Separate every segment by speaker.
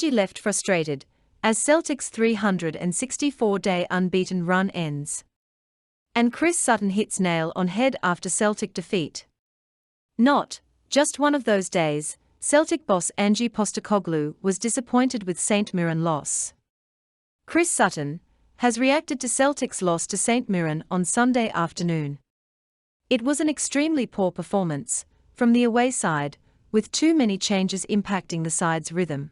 Speaker 1: Ange left frustrated, as Celtic's 364-day unbeaten run ends. And Chris Sutton hits nail on head after Celtic defeat. Not just one of those days, Celtic boss Ange Postecoglou was disappointed with St Mirren loss. Chris Sutton has reacted to Celtic's loss to St Mirren on Sunday afternoon. It was an extremely poor performance from the away side, with too many changes impacting the side's rhythm.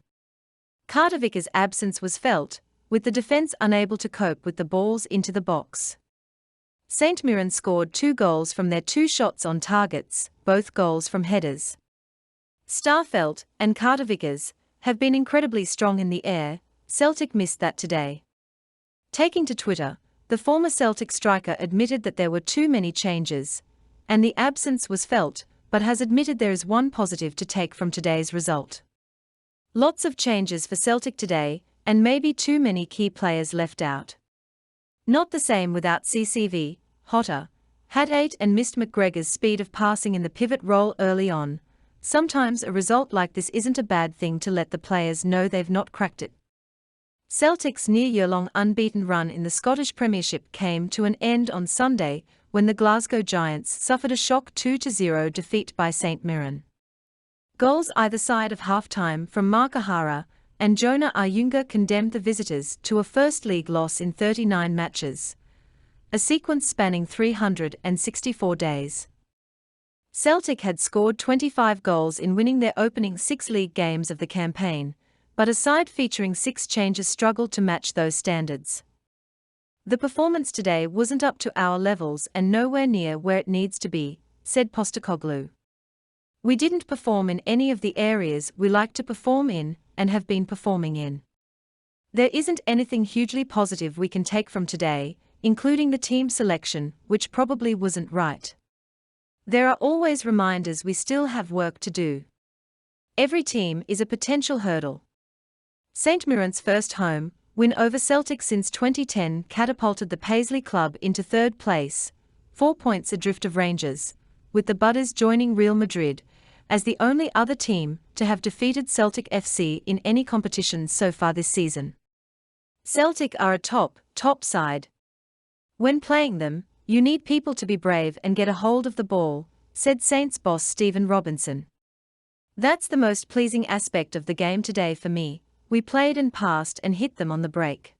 Speaker 1: Carter-Vicker's absence was felt, with the defence unable to cope with the balls into the box. St Mirren scored 2 goals from their 2 shots on targets, both goals from headers. Starfelt and Carter-Vickers have been incredibly strong in the air. Celtic missed that today. Taking to Twitter, the former Celtic striker admitted that there were too many changes, and the absence was felt, but has admitted there is one positive to take from today's result. Lots of changes for Celtic today, and maybe too many key players left out. Not the same without CCV, Hotter, had 8 and missed McGregor's speed of passing in the pivot role early on. Sometimes a result like this isn't a bad thing to let the players know they've not cracked it. Celtic's near-year-long unbeaten run in the Scottish Premiership came to an end on Sunday when the Glasgow Giants suffered a shock 2-0 defeat by St Mirren. Goals either side of half-time from Mark O'Hara and Jonah Ayunga condemned the visitors to a first league loss in 39 matches, a sequence spanning 364 days. Celtic had scored 25 goals in winning their opening 6 league games of the campaign, but a side featuring 6 changes struggled to match those standards. The performance today wasn't up to our levels and nowhere near where it needs to be, said Postecoglou. We didn't perform in any of the areas we like to perform in and have been performing in. There isn't anything hugely positive we can take from today, including the team selection, which probably wasn't right. There are always reminders we still have work to do. Every team is a potential hurdle. St Mirren's first home win over Celtic since 2010 catapulted the Paisley club into 3rd place, 4 points adrift of Rangers, with the Budders joining Real Madrid as the only other team to have defeated Celtic FC in any competition so far this season. Celtic are a top side. When playing them, you need people to be brave and get a hold of the ball, said Saints boss Stephen Robinson. That's the most pleasing aspect of the game today for me. We played and passed and hit them on the break.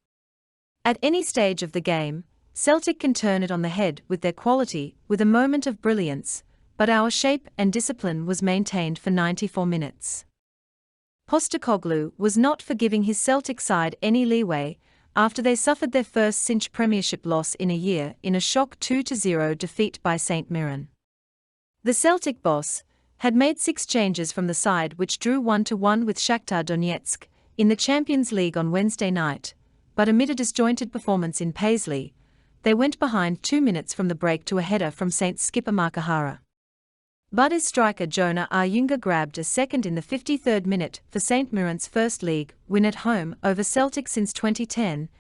Speaker 1: At any stage of the game, Celtic can turn it on the head with their quality, with a moment of brilliance, but our shape and discipline was maintained for 94 minutes. Postecoglou was not for giving his Celtic side any leeway after they suffered their first cinch Premiership loss in a year in a shock 2-0 defeat by St Mirren. The Celtic boss had made 6 changes from the side which drew 1-1 with Shakhtar Donetsk in the Champions League on Wednesday night, but amid a disjointed performance in Paisley, they went behind 2 minutes from the break to a header from Saints skipper Mark O'Hara. Budders striker Jonah Ayunga grabbed a second in the 53rd minute for St Mirren's first league win at home over Celtic since 2010,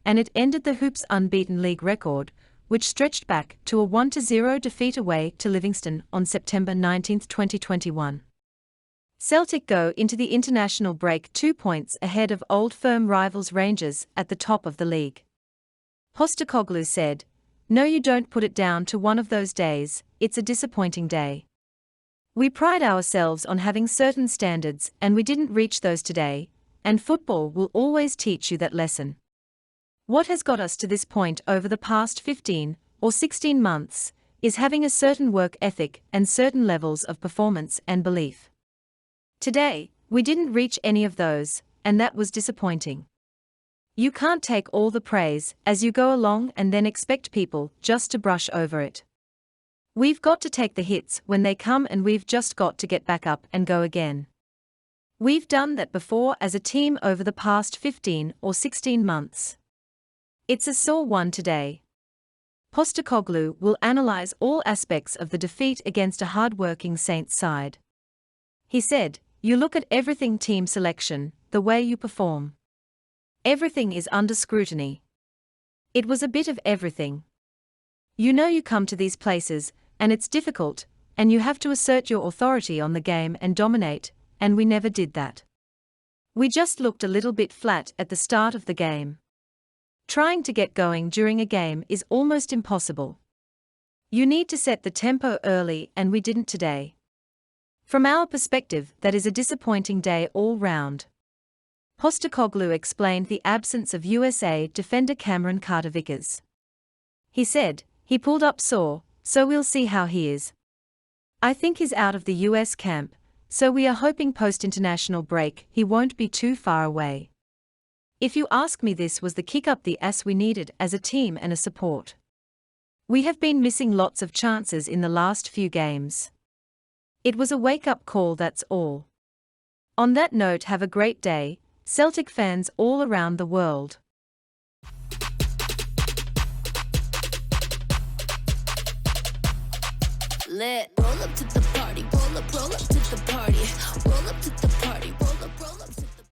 Speaker 1: and it ended the Hoops' unbeaten league record, which stretched back to a 1-0 defeat away to Livingston on September 19, 2021. Celtic go into the international break 2 points ahead of Old Firm rivals Rangers at the top of the league. Postecoglou said, "No, you don't put it down to one of those days, it's a disappointing day. We pride ourselves on having certain standards and we didn't reach those today, and football will always teach you that lesson. What has got us to this point over the past 15 or 16 months is having a certain work ethic and certain levels of performance and belief. Today, we didn't reach any of those, and that was disappointing. You can't take all the praise as you go along and then expect people just to brush over it. We've got to take the hits when they come and we've just got to get back up and go again. We've done that before as a team over the past 15 or 16 months. It's a sore one today." Postecoglou will analyse all aspects of the defeat against a hard-working Saints side. He said, "You look at everything: team selection, the way you perform. Everything is under scrutiny. It was a bit of everything. You know, you come to these places, and it's difficult, and you have to assert your authority on the game and dominate, and we never did that. We just looked a little bit flat at the start of the game. Trying to get going during a game is almost impossible. You need to set the tempo early, and we didn't today. From our perspective, that is a disappointing day all round. Postecoglou explained the absence of USA defender Cameron Carter-Vickers. He said, "He pulled up sore, so we'll see how he is. I think he's out of the US camp, so we are hoping post-international break he won't be too far away. If you ask me, this was the kick up the ass we needed as a team and a support. We have been missing lots of chances in the last few games. It was a wake-up call, that's all." On that note, have a great day, Celtic fans all around the world.
Speaker 2: Lit. Roll up to the party, roll up to the